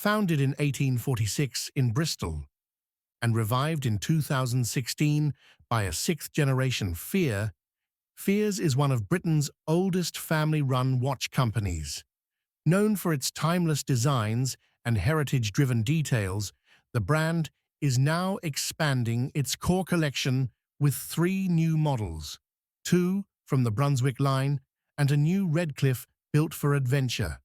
Founded in 1846 in Bristol and revived in 2016 by a sixth-generation Fears is one of Britain's oldest family-run watch companies. Known for its timeless designs and heritage-driven details, the brand is now expanding its core collection with 3 new models, 2 from the Brunswick line and a new Redcliff built for adventure.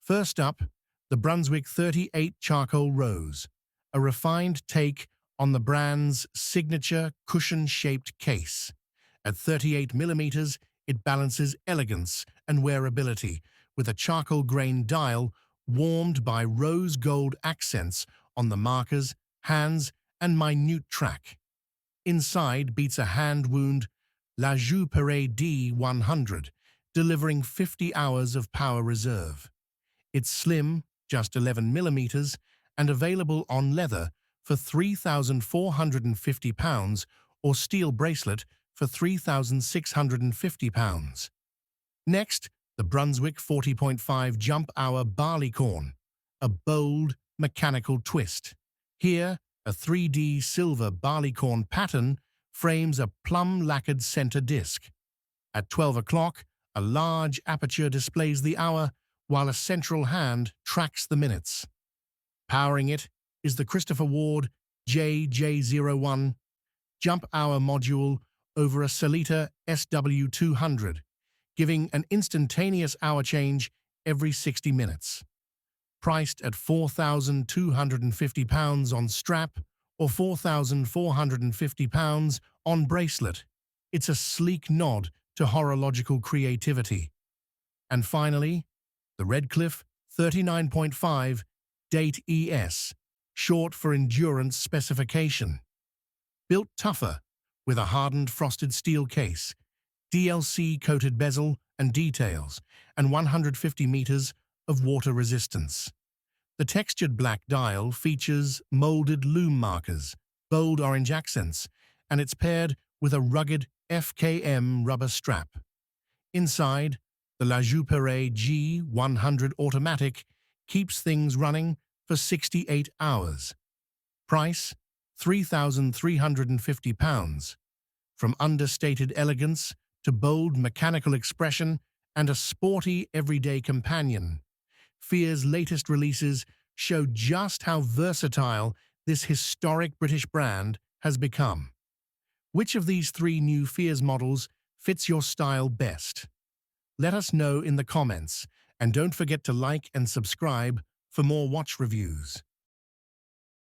First up, the Brunswick 38 Charcoal Rose, a refined take on the brand's signature cushion-shaped case. At 38 millimeters, it balances elegance and wearability with a charcoal grain dial warmed by rose gold accents on the markers, hands, and minute track. Inside beats a hand-wound La Jouperet D100, delivering 50 hours of power reserve. It's slim, just 11 millimeters, and available on leather for £3,450 or steel bracelet for £3,650. Next, the Brunswick 40.5 Jump Hour Barleycorn, a bold, mechanical twist. Here, a 3D silver barleycorn pattern frames a plum-lacquered center disc. At 12 o'clock, a large aperture displays the hour, while a central hand tracks the minutes. Powering it is the Christopher Ward JJ01 Jump Hour module over a Sellita SW200, giving an instantaneous hour change every 60 minutes. Priced at £4,250 on strap or £4,450 on bracelet, it's a sleek nod to horological creativity. And finally, the Redcliff 39.5 Date ES, short for Endurance Specification. Built tougher, with a hardened frosted steel case, DLC-coated bezel and details, and 150 meters of water resistance. The textured black dial features molded lume markers, bold orange accents, and it's paired with a rugged FKM rubber strap. Inside, the La Jouperet G100 automatic keeps things running for 68 hours. Price, £3,350. From understated elegance to bold mechanical expression and a sporty everyday companion, Fear's latest releases show just how versatile this historic British brand has become. Which of these 3 new Fears models fits your style best? Let us know in the comments, and don't forget to like and subscribe for more watch reviews.